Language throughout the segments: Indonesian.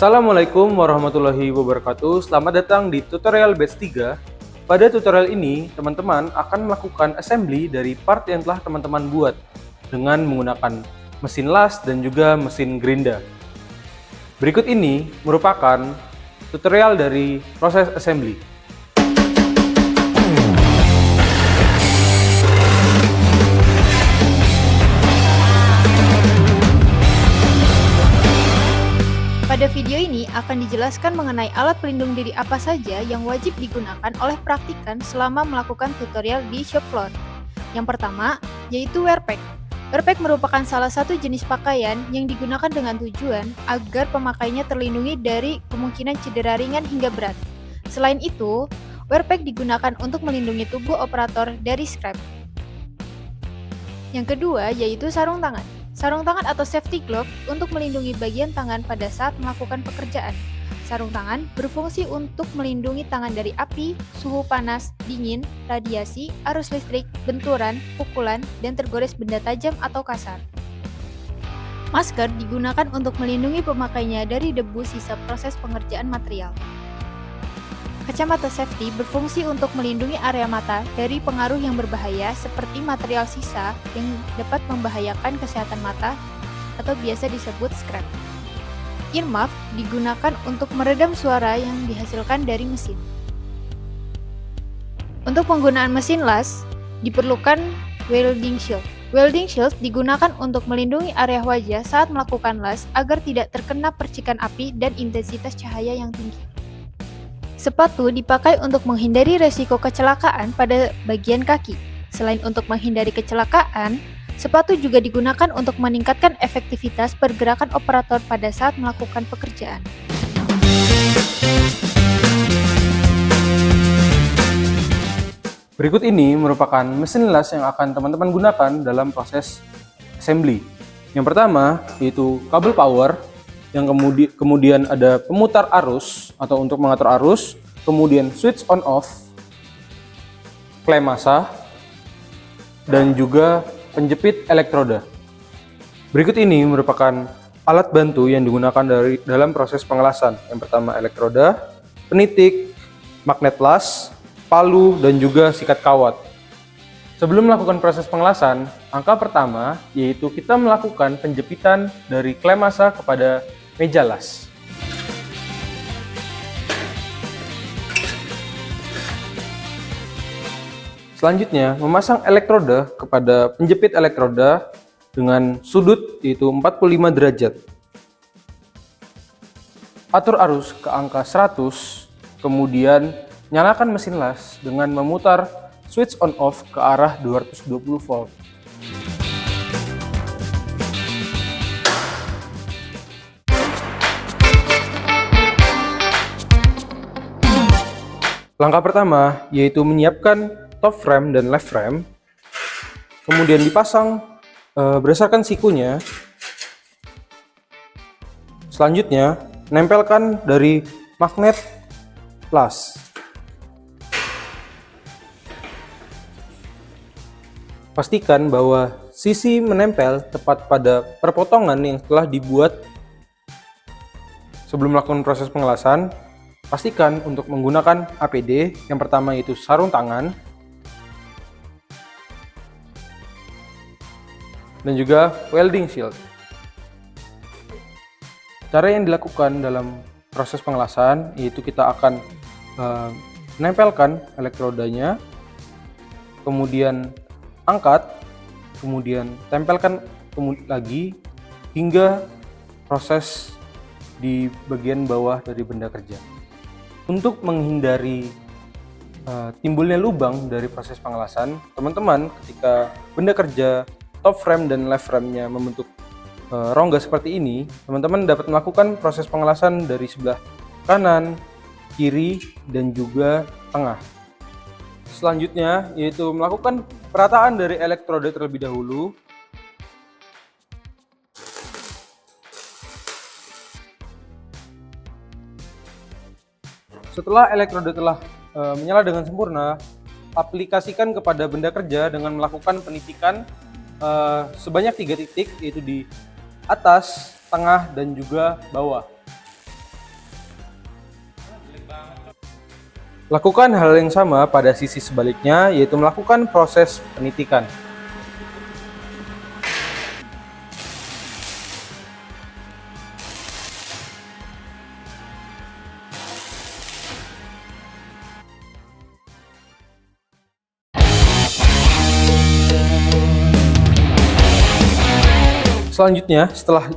Assalamualaikum warahmatullahi wabarakatuh. Selamat datang di tutorial batch 3. Pada tutorial ini, teman-teman akan melakukan assembly dari part yang telah teman-teman buat dengan menggunakan mesin las dan juga mesin gerinda. Berikut ini merupakan tutorial dari proses assembly. Pada video ini akan dijelaskan mengenai alat pelindung diri apa saja yang wajib digunakan oleh praktikan selama melakukan tutorial di shop floor. Yang pertama, yaitu wear pack. Wear pack merupakan salah satu jenis pakaian yang digunakan dengan tujuan agar pemakainya terlindungi dari kemungkinan cedera ringan hingga berat. Selain itu, wear pack digunakan untuk melindungi tubuh operator dari scrap. Yang kedua, yaitu sarung tangan. Sarung tangan atau safety glove untuk melindungi bagian tangan pada saat melakukan pekerjaan. Sarung tangan berfungsi untuk melindungi tangan dari api, suhu panas, dingin, radiasi, arus listrik, benturan, pukulan, dan tergores benda tajam atau kasar. Masker digunakan untuk melindungi pemakainya dari debu sisa proses pengerjaan material. Kacamata safety berfungsi untuk melindungi area mata dari pengaruh yang berbahaya seperti material sisa yang dapat membahayakan kesehatan mata atau biasa disebut scrap. Earmuff digunakan untuk meredam suara yang dihasilkan dari mesin. Untuk penggunaan mesin las, diperlukan welding shield. Welding shield digunakan untuk melindungi area wajah saat melakukan las agar tidak terkena percikan api dan intensitas cahaya yang tinggi. Sepatu dipakai untuk menghindari resiko kecelakaan pada bagian kaki. Selain untuk menghindari kecelakaan, sepatu juga digunakan untuk meningkatkan efektivitas pergerakan operator pada saat melakukan pekerjaan. Berikut ini merupakan mesin las yang akan teman-teman gunakan dalam proses assembly. Yang pertama yaitu kabel power, yang kemudian ada pemutar arus atau untuk mengatur arus, kemudian switch on off, klem massa, dan juga penjepit elektroda. Berikut ini merupakan alat bantu yang digunakan dalam proses pengelasan. Yang pertama elektroda, penitik, magnet las, palu, dan juga sikat kawat. Sebelum melakukan proses pengelasan, angka pertama yaitu kita melakukan penjepitan dari klem massa kepada meja las. Selanjutnya, memasang elektroda kepada penjepit elektroda dengan sudut yaitu 45 derajat. Atur arus ke angka 100, kemudian nyalakan mesin las dengan memutar switch on off ke arah 220 volt. Langkah pertama yaitu menyiapkan top frame dan left frame, kemudian dipasang berdasarkan sikunya. Selanjutnya, nempelkan dari magnet las. Pastikan bahwa sisi menempel tepat pada perpotongan yang telah dibuat. Sebelum melakukan proses pengelasan, pastikan untuk menggunakan APD. Yang pertama yaitu sarung tangan dan juga welding shield. Cara yang dilakukan dalam proses pengelasan yaitu kita akan menempelkan elektrodanya, kemudian angkat, kemudian tempelkan lagi hingga proses di bagian bawah dari benda kerja. Untuk menghindari timbulnya lubang dari proses pengelasan, teman-teman ketika benda kerja top frame dan left frame-nya membentuk rongga seperti ini, teman-teman dapat melakukan proses pengelasan dari sebelah kanan, kiri, dan juga tengah. Selanjutnya yaitu melakukan perataan dari elektroda terlebih dahulu. Setelah elektroda telah menyala dengan sempurna, aplikasikan kepada benda kerja dengan melakukan penitikan sebanyak 3 titik, yaitu di atas, tengah, dan juga bawah. Lakukan hal yang sama pada sisi sebaliknya, yaitu melakukan proses penitikan. Selanjutnya, setelah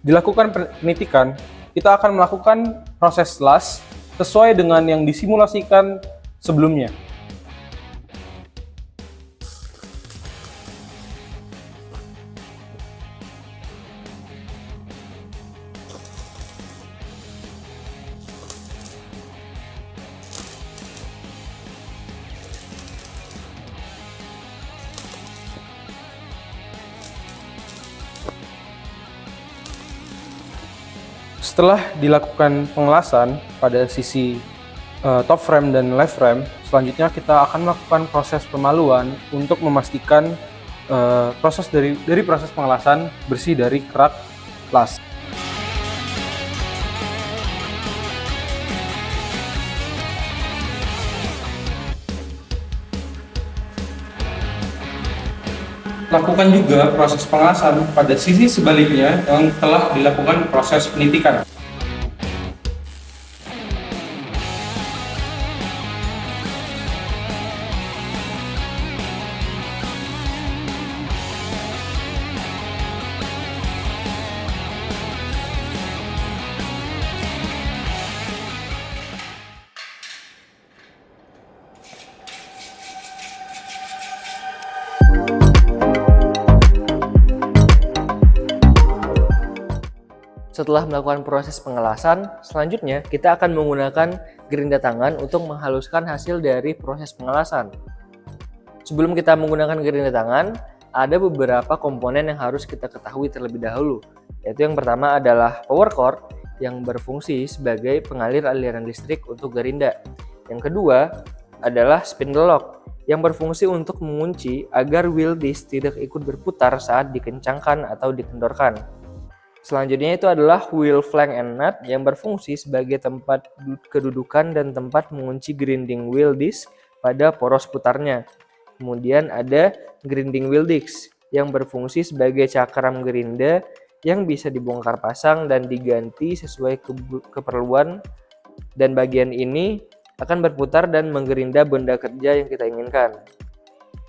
dilakukan penitikan, kita akan melakukan proses las sesuai dengan yang disimulasikan sebelumnya. Setelah dilakukan pengelasan pada sisi top frame dan left frame, selanjutnya kita akan melakukan proses pemaluan untuk memastikan proses dari proses pengelasan bersih dari kerak las. Lakukan juga proses pengelasan pada sisi sebaliknya yang telah dilakukan proses penitikan. Setelah melakukan proses pengelasan, selanjutnya kita akan menggunakan gerinda tangan untuk menghaluskan hasil dari proses pengelasan. Sebelum kita menggunakan gerinda tangan, ada beberapa komponen yang harus kita ketahui terlebih dahulu, yaitu yang pertama adalah power cord yang berfungsi sebagai pengalir aliran listrik untuk gerinda. Yang kedua adalah spindle lock yang berfungsi untuk mengunci agar wheel disc tidak ikut berputar saat dikencangkan atau dikendorkan. Selanjutnya itu adalah wheel flank and nut yang berfungsi sebagai tempat kedudukan dan tempat mengunci grinding wheel disc pada poros putarnya. Kemudian ada grinding wheel disc yang berfungsi sebagai cakram gerinda yang bisa dibongkar pasang dan diganti sesuai keperluan, dan bagian ini akan berputar dan menggerinda benda kerja yang kita inginkan.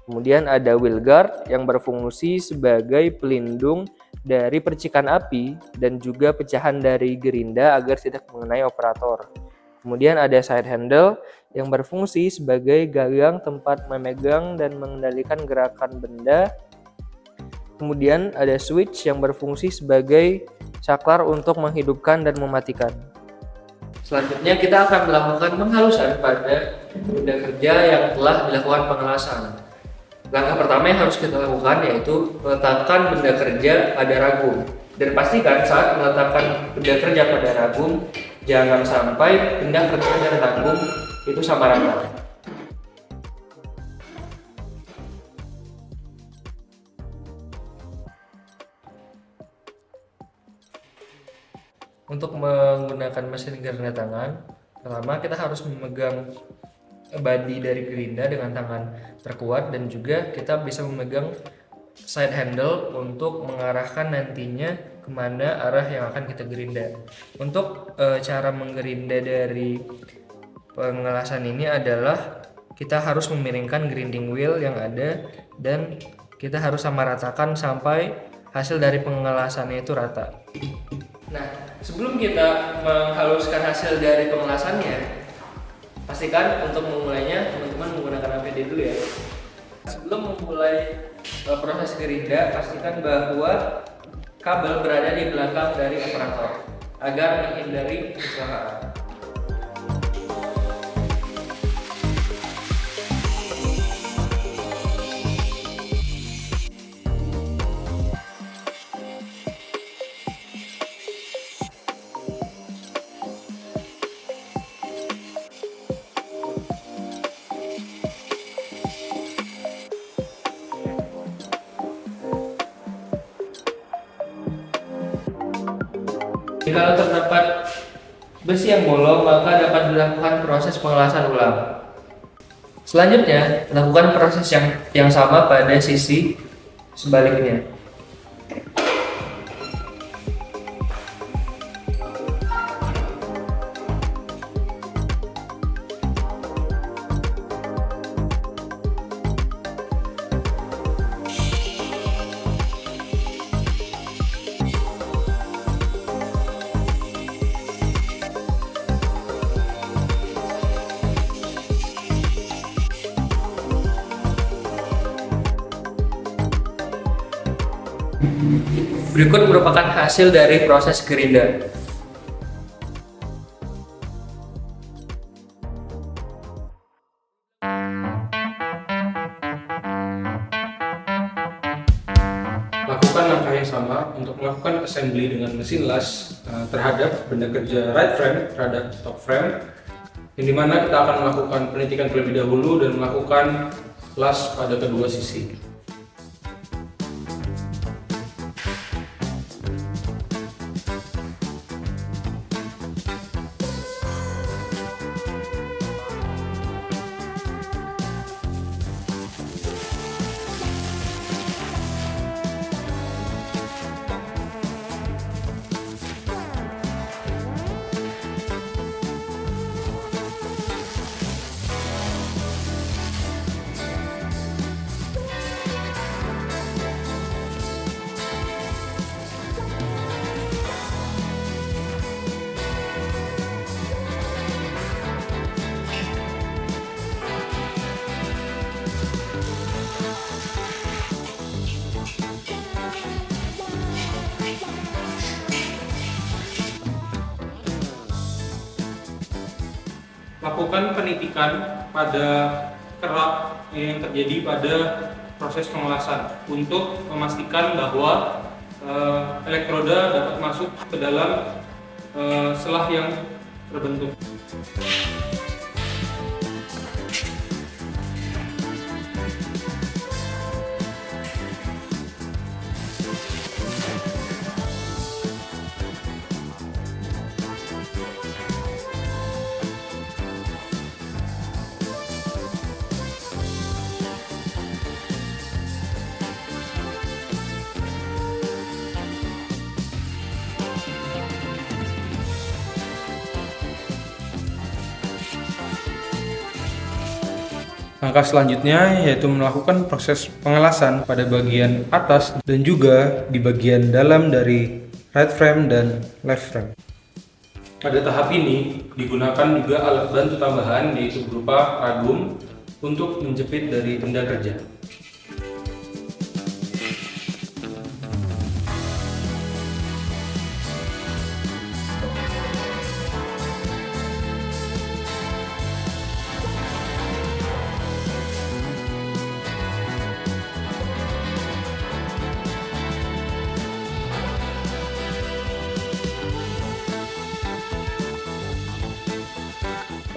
Kemudian ada wheel guard yang berfungsi sebagai pelindung dari percikan api dan juga pecahan dari gerinda agar tidak mengenai operator. Kemudian ada side handle yang berfungsi sebagai gagang tempat memegang dan mengendalikan gerakan benda. Kemudian ada switch yang berfungsi sebagai saklar untuk menghidupkan dan mematikan. Selanjutnya kita akan melakukan penghalusan pada benda kerja yang telah dilakukan pengelasan. Langkah pertama yang harus kita lakukan yaitu meletakkan benda kerja pada ragum. Dan pastikan saat meletakkan benda kerja pada ragum, jangan sampai benda kerja dan ragum itu sama rata. Untuk menggunakan mesin gerinda tangan, pertama kita harus memegang badi dari gerinda dengan tangan terkuat, dan juga kita bisa memegang side handle untuk mengarahkan nantinya kemana arah yang akan kita gerinda. Untuk cara menggerinda dari pengelasan ini adalah kita harus memiringkan grinding wheel yang ada dan kita harus samaratakan sampai hasil dari pengelasannya itu rata. Nah, sebelum kita menghaluskan hasil dari pengelasannya, pastikan untuk memulainya teman-teman menggunakan APD dulu ya. Sebelum memulai proses gerinda, pastikan bahwa kabel berada di belakang dari operator agar menghindari kecelakaan. Jika terdapat besi yang bolong, maka dapat dilakukan proses pengelasan ulang. Selanjutnya, lakukan proses yang sama pada sisi sebaliknya. Berikut merupakan hasil dari proses gerinda. Lakukan langkah yang sama untuk melakukan assembly dengan mesin las terhadap benda kerja right frame terhadap top frame, yang dimana kita akan melakukan penitikan terlebih dahulu dan melakukan las pada kedua sisi. Lakukan penitikan pada kerak yang terjadi pada proses pengelasan untuk memastikan bahwa elektroda dapat masuk ke dalam selah yang terbentuk. Langkah selanjutnya yaitu melakukan proses pengelasan pada bagian atas dan juga di bagian dalam dari right frame dan left frame. Pada tahap ini digunakan juga alat bantu tambahan yaitu berupa ragum untuk menjepit dari benda kerja.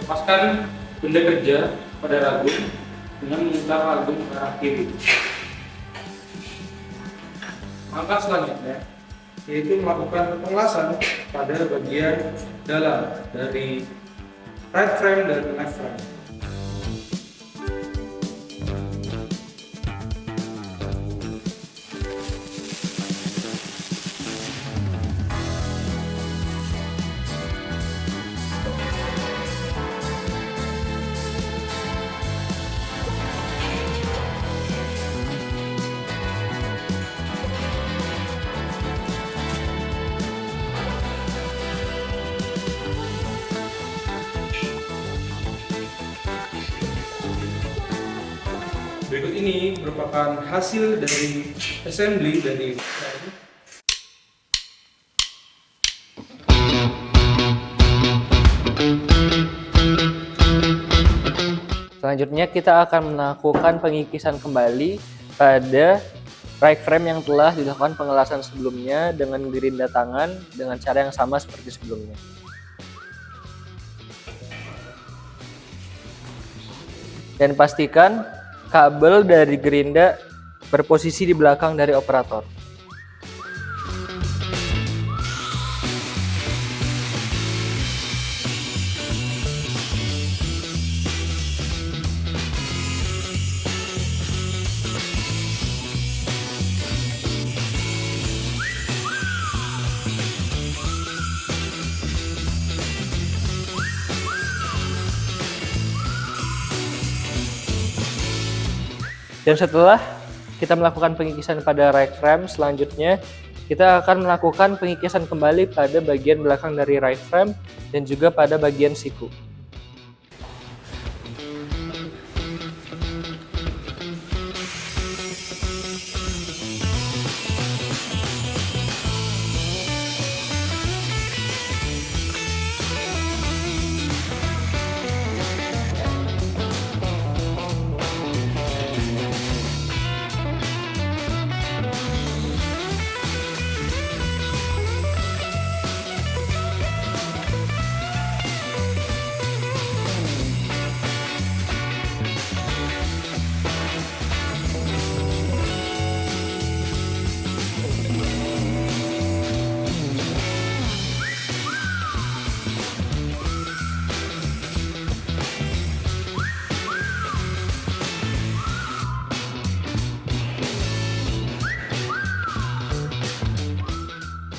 Lepaskan benda kerja pada ragum dengan memutar ragum ke arah kiri. Langkah selanjutnya yaitu melakukan pengelasan pada bagian dalam dari right frame dan left frame. Berikut ini merupakan hasil dari assembly dari frame. Selanjutnya kita akan melakukan pengikisan kembali pada right frame yang telah dilakukan pengelasan sebelumnya dengan gerinda tangan dengan cara yang sama seperti sebelumnya. Dan pastikan kabel dari gerinda berposisi di belakang dari operator. Dan setelah kita melakukan pengikisan pada right frame, selanjutnya kita akan melakukan pengikisan kembali pada bagian belakang dari right frame dan juga pada bagian siku.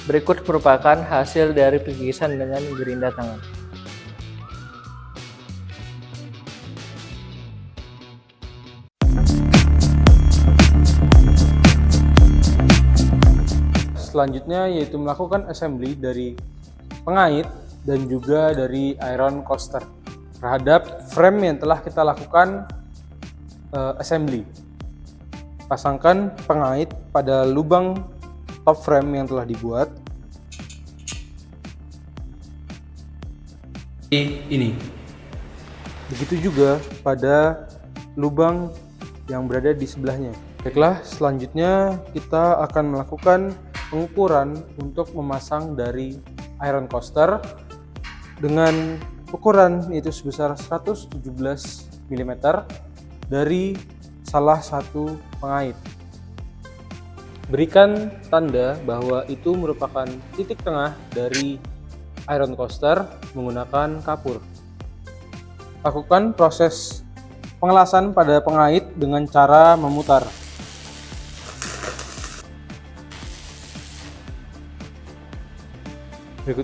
Berikut merupakan hasil dari pengikisan dengan gerinda tangan. Selanjutnya yaitu melakukan assembly dari pengait dan juga dari iron coaster terhadap frame yang telah kita lakukan assembly. Pasangkan pengait pada lubang top frame yang telah dibuat. Ini. Begitu juga pada lubang yang berada di sebelahnya. Baiklah, selanjutnya kita akan melakukan pengukuran untuk memasang dari iron coaster dengan ukuran yaitu sebesar 117 mm dari salah satu pengait. Berikan tanda bahwa itu merupakan titik tengah dari iron coaster menggunakan kapur. Lakukan proses pengelasan pada pengait dengan cara memutar. Berikut.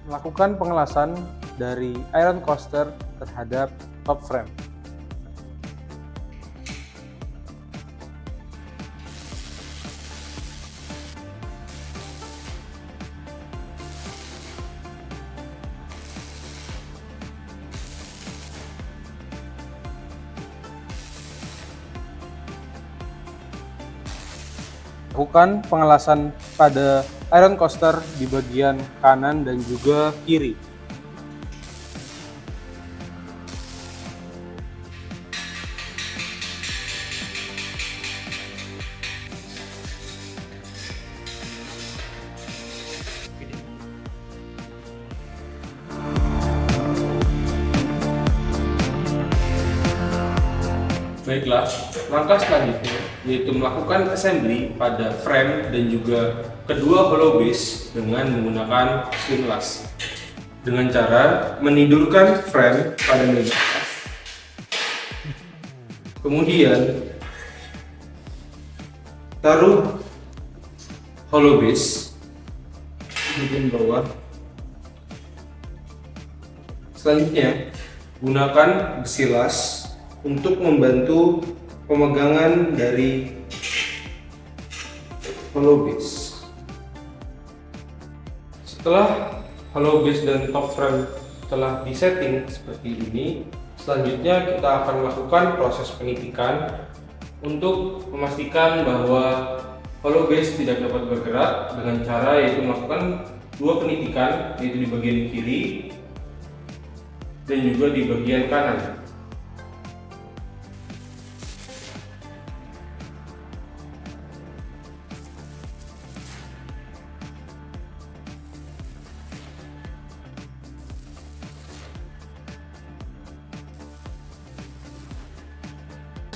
Melakukan pengelasan dari iron coaster terhadap top frame. Lakukan pengelasan pada iron coaster di bagian kanan dan juga kiri. Baiklah, langkah selanjutnya yaitu melakukan assembly pada frame dan juga kedua hollow base dengan menggunakan slim lass. Dengan cara menidurkan frame pada meja atas, kemudian taruh hollow base di bagian bawah. Selanjutnya, gunakan besi las untuk membantu pemegangan dari hollow base. Setelah hollow base dan top frame telah disetting seperti ini, selanjutnya kita akan melakukan proses penitikan untuk memastikan bahwa hollow base tidak dapat bergerak dengan cara yaitu melakukan dua penitikan, yaitu di bagian kiri dan juga di bagian kanan.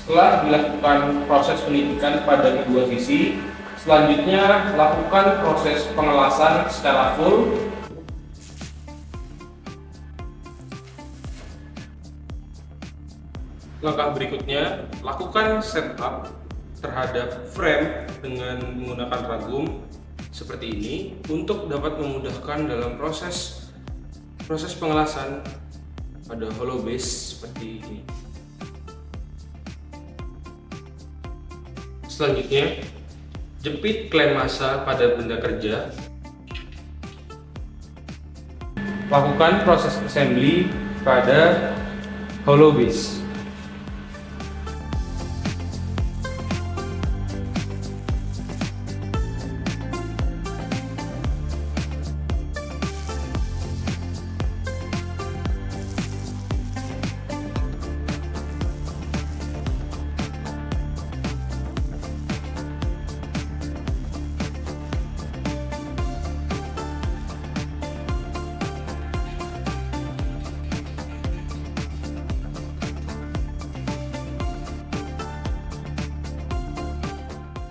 Setelah dilakukan proses penitikan pada kedua sisi, selanjutnya lakukan proses pengelasan secara full. Langkah berikutnya, lakukan setup terhadap frame dengan menggunakan ragum. seperti ini untuk dapat memudahkan dalam proses pengelasan pada hollow base seperti ini. Selanjutnya, jepit klem massa pada benda kerja. Lakukan proses assembly pada hollow base.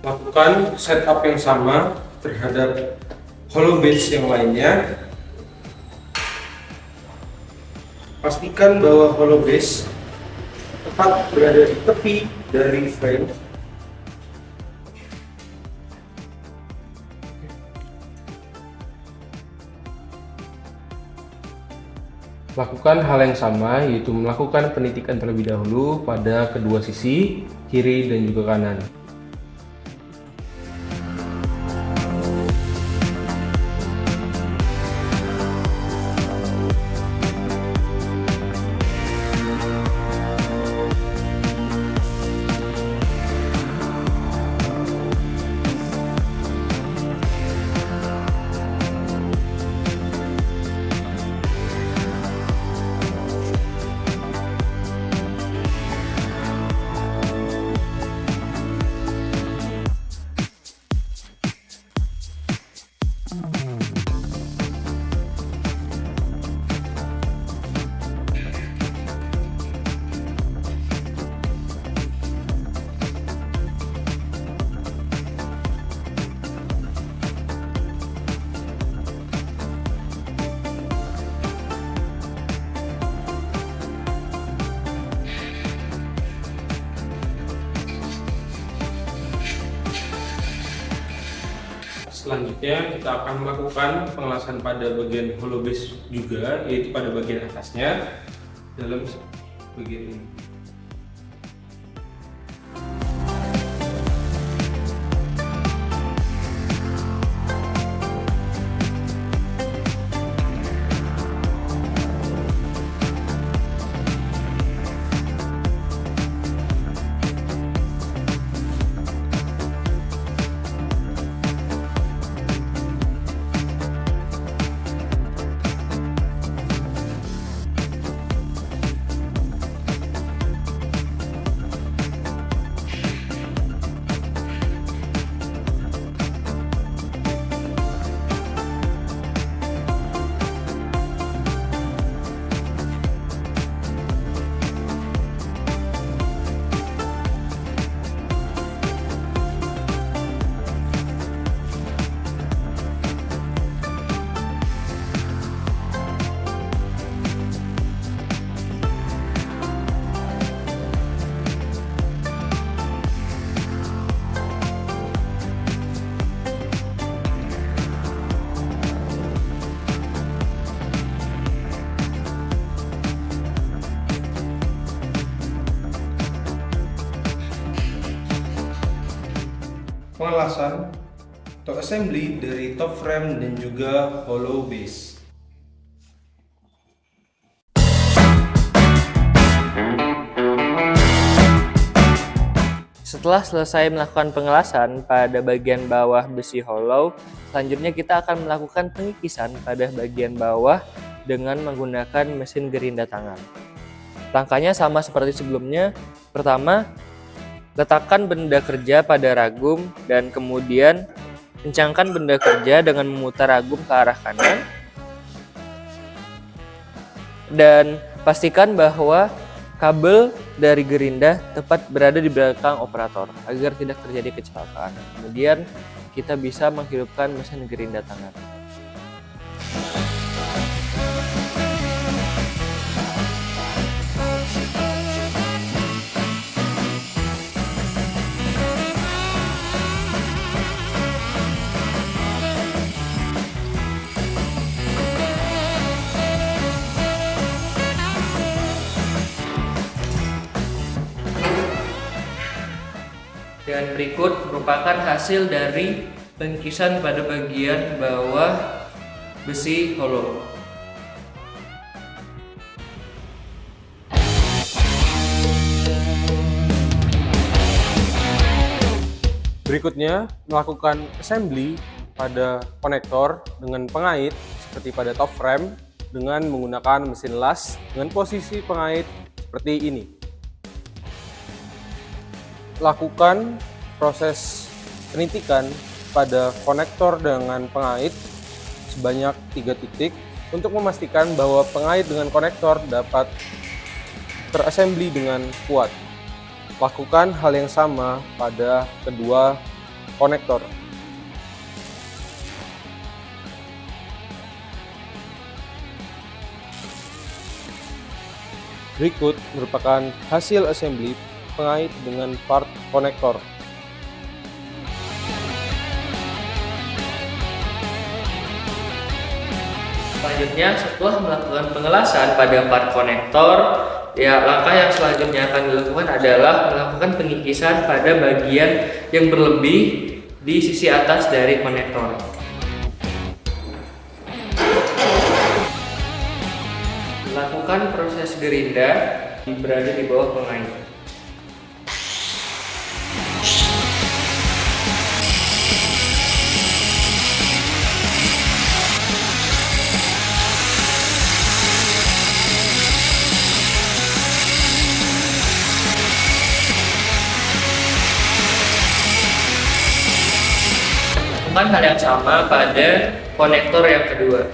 Lakukan setup yang sama terhadap hollow base yang lainnya. Pastikan bahwa hollow base tepat berada di tepi dari frame. Lakukan hal yang sama, yaitu melakukan penitikan terlebih dahulu pada kedua sisi, kiri dan juga kanan. Selanjutnya kita akan melakukan pengelasan pada bagian hollow base juga, yaitu pada bagian atasnya dalam bagian ini. Pengelasan atau assembly dari top frame dan juga hollow base. Setelah selesai melakukan pengelasan pada bagian bawah besi hollow, selanjutnya kita akan melakukan pengikisan pada bagian bawah dengan menggunakan mesin gerinda tangan. Langkahnya sama seperti sebelumnya. Pertama, letakkan benda kerja pada ragum dan kemudian kencangkan benda kerja dengan memutar ragum ke arah kanan. Dan pastikan bahwa kabel dari gerinda tepat berada di belakang operator agar tidak terjadi kecelakaan. Kemudian kita bisa menghidupkan mesin gerinda tangan. berikut merupakan hasil dari pengikisan pada bagian bawah besi hollow. Berikutnya, melakukan assembly pada konektor dengan pengait seperti pada top frame dengan menggunakan mesin las dengan posisi pengait seperti ini. Lakukan proses penitikan pada konektor dengan pengait sebanyak 3 titik untuk memastikan bahwa pengait dengan konektor dapat terassembly dengan kuat. Lakukan hal yang sama pada kedua konektor. Berikut merupakan hasil assembly pengait dengan part konektor. Selanjutnya, setelah melakukan pengelasan pada part konektor, langkah yang selanjutnya akan dilakukan adalah melakukan pengikisan pada bagian yang berlebih di sisi atas dari konektor. Lakukan proses gerinda berada di bawah pengait. Lakukan hal yang sama pada konektor yang kedua.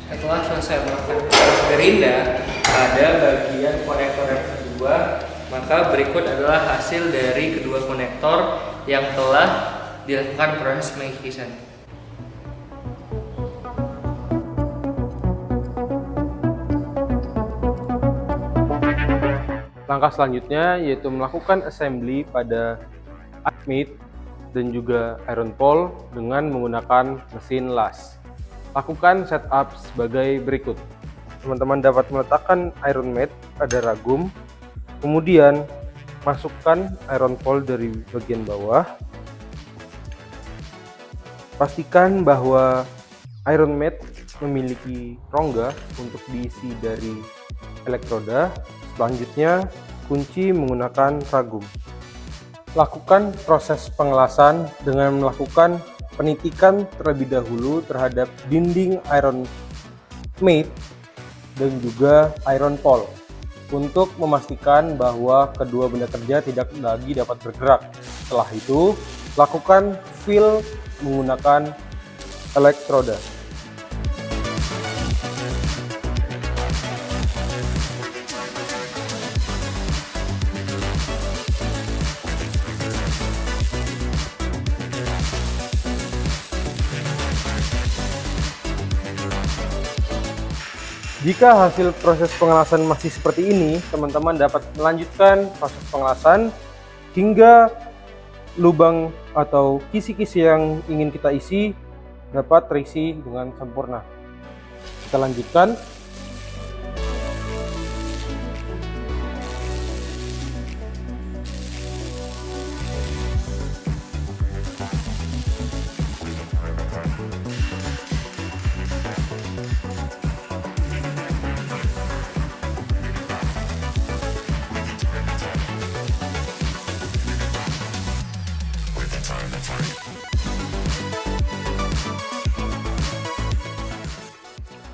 Setelah selesai melakukan proses gerinda pada bagian konektor yang kedua, maka berikut adalah hasil dari kedua konektor yang telah dilakukan proses pengikisan. Langkah selanjutnya yaitu melakukan assembly pada admit dan juga iron pole dengan menggunakan mesin las. Lakukan setup sebagai berikut. Teman-teman dapat meletakkan iron mat pada ragum, kemudian masukkan iron pole dari bagian bawah. Pastikan bahwa iron mat memiliki rongga untuk diisi dari elektroda. Selanjutnya, kunci menggunakan ragum. Lakukan proses pengelasan dengan melakukan penitikan terlebih dahulu terhadap dinding iron mat dan juga iron pole untuk memastikan bahwa kedua benda kerja tidak lagi dapat bergerak. Setelah itu, lakukan fill menggunakan elektroda. Jika hasil proses pengelasan masih seperti ini, teman-teman dapat melanjutkan proses pengelasan hingga lubang atau kisi-kisi yang ingin kita isi dapat terisi dengan sempurna. Kita lanjutkan.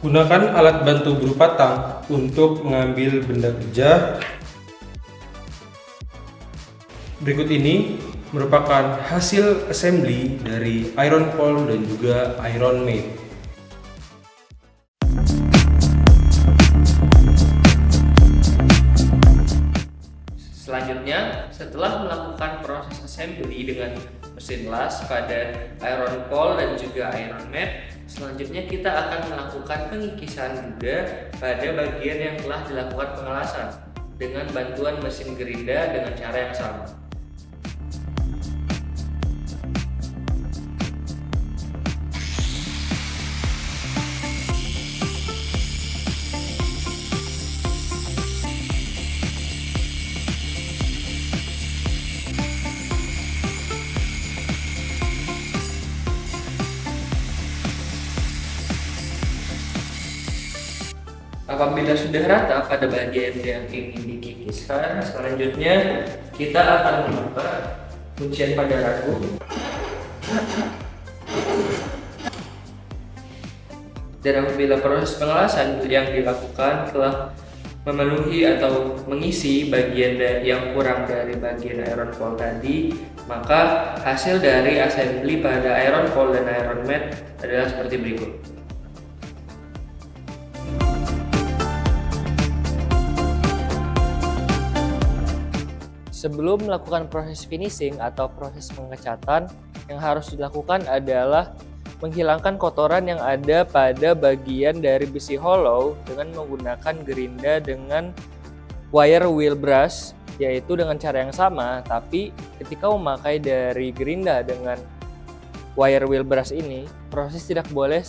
Gunakan alat bantu berupa tang untuk mengambil benda kerja. Berikut ini merupakan hasil assembly dari iron pole dan juga iron mat. Selanjutnya, setelah melakukan proses assembly dengan mesin las pada iron pole dan juga iron mat, selanjutnya kita akan melakukan pengikisan juga pada bagian yang telah dilakukan pengelasan dengan bantuan mesin gerinda dengan cara yang sama. Apabila sudah rata pada bagian yang ingin dikikiskan, selanjutnya kita akan membuka kuncian pada ragu. Dan apabila proses pengelasan yang dilakukan telah memenuhi atau mengisi bagian yang kurang dari bagian iron pole tadi, maka hasil dari assembly pada iron pole dan iron mat adalah seperti berikut. Sebelum melakukan proses finishing atau proses pengecatan, yang harus dilakukan adalah menghilangkan kotoran yang ada pada bagian dari besi hollow dengan menggunakan gerinda dengan wire wheel brush, yaitu dengan cara yang sama, tapi ketika memakai dari gerinda dengan wire wheel brush ini, proses tidak boleh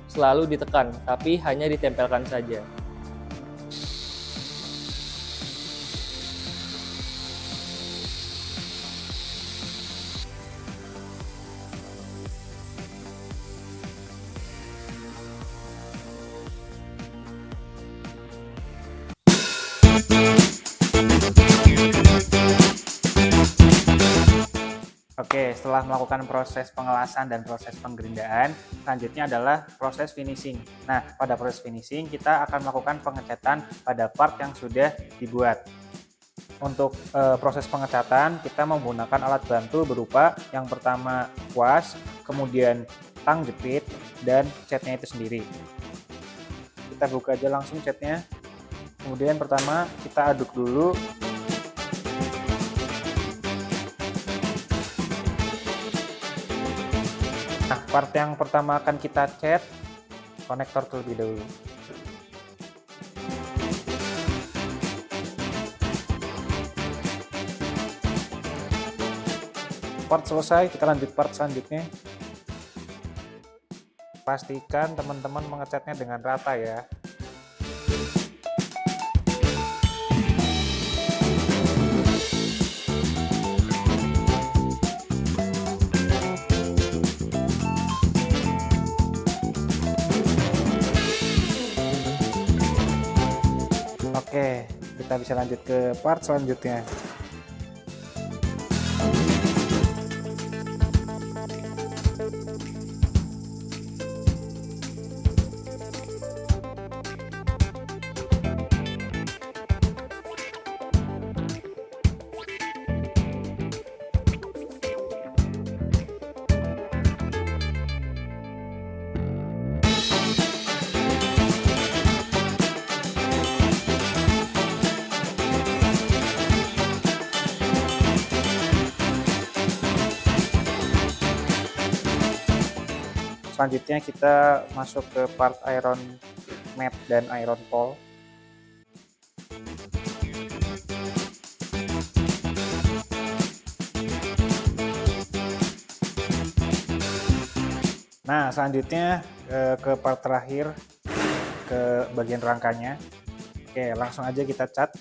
selalu ditekan, tapi hanya ditempelkan saja. Oke, setelah melakukan proses pengelasan dan proses penggerindaan, selanjutnya adalah proses finishing. Nah, pada proses finishing kita akan melakukan pengecatan pada part yang sudah dibuat. Untuk proses pengecatan, kita menggunakan alat bantu berupa yang pertama kuas, kemudian tang jepit, dan catnya itu sendiri. Kita buka aja langsung catnya. Kemudian pertama kita aduk dulu. Nah, part yang pertama akan kita cat konektor terlebih dahulu. Part selesai, kita lanjut part selanjutnya. Pastikan teman-teman mengecatnya dengan rata ya. Oke, kita bisa lanjut ke part selanjutnya. Selanjutnya kita masuk ke part iron mat dan iron pole. Nah, selanjutnya ke part terakhir, ke bagian rangkanya. Oke, langsung aja kita cat.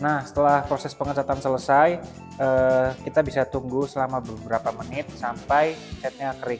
Nah, setelah proses pengecatan selesai, kita bisa tunggu selama beberapa menit sampai catnya kering.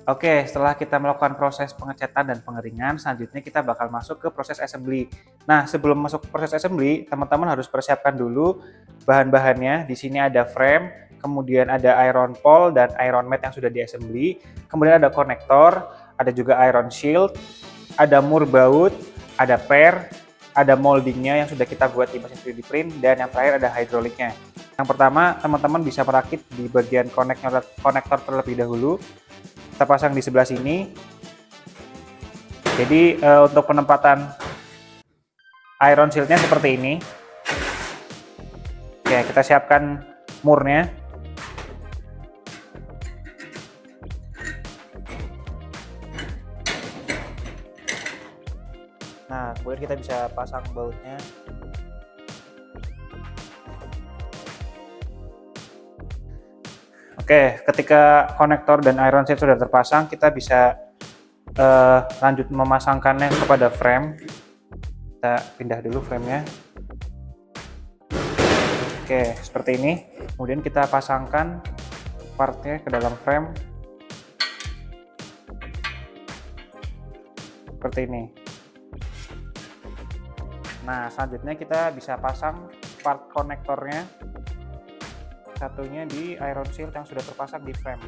Oke, setelah kita melakukan proses pengecatan dan pengeringan, selanjutnya kita bakal masuk ke proses assembly. Nah, sebelum masuk ke proses assembly, teman-teman harus persiapkan dulu bahan-bahannya. Di sini ada frame, kemudian ada iron pole dan iron mat yang sudah di-assembly, kemudian ada konektor, ada juga iron shield, ada mur baut, ada per, ada moldingnya yang sudah kita buat di mesin 3D print, dan yang terakhir ada hidroliknya. Yang pertama, teman-teman bisa merakit di bagian konektor terlebih dahulu. Kita pasang di sebelah sini. Jadi untuk penempatan iron shieldnya seperti ini. Oke, kita siapkan murnya. Nah, kemudian kita bisa pasang bautnya. Oke, ketika konektor dan iron shield sudah terpasang, kita bisa lanjut memasangkannya kepada frame. Kita pindah dulu framenya. Oke, seperti ini. Kemudian kita pasangkan partnya ke dalam frame. Seperti ini. Nah, selanjutnya kita bisa pasang part konektornya, satunya di iron shield yang sudah terpasang di frame.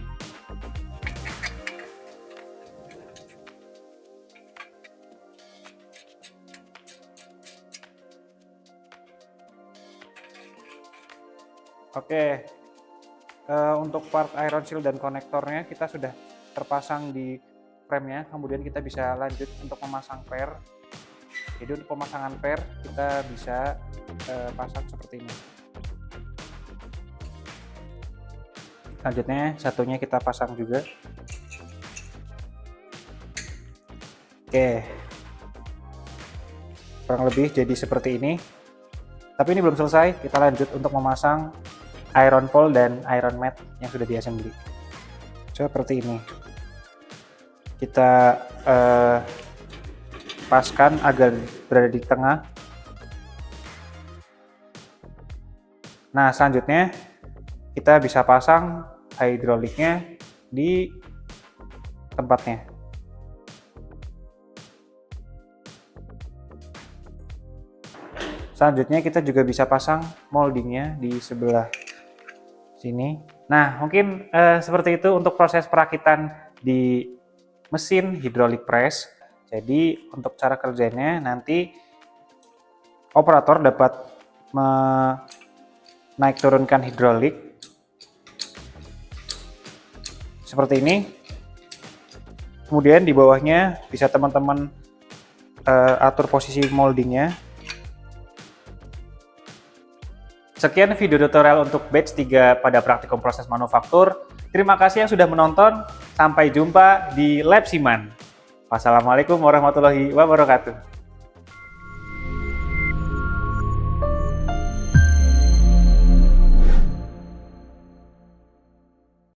Oke, untuk part iron shield dan konektornya kita sudah terpasang di frame-nya, kemudian kita bisa lanjut untuk memasang per. Jadi untuk pemasangan per kita bisa pasang seperti ini. Selanjutnya satunya kita pasang juga. Oke, kurang lebih jadi seperti ini. Tapi ini belum selesai, kita lanjut untuk memasang iron pole dan iron mat yang sudah diassembly. Seperti ini. Kita paskan agar berada di tengah. Nah, selanjutnya kita bisa pasang hidroliknya di tempatnya. Selanjutnya kita juga bisa pasang moldingnya di sebelah sini. Nah, mungkin seperti itu untuk proses perakitan di mesin hydraulic press. Jadi untuk cara kerjanya nanti operator dapat menaik turunkan hidrolik seperti ini. Kemudian di bawahnya bisa teman-teman atur posisi moldingnya. Sekian video tutorial untuk batch 3 pada praktikum proses manufaktur. Terima kasih yang sudah menonton. Sampai jumpa di Lab Siman. Wassalamualaikum warahmatullahi wabarakatuh.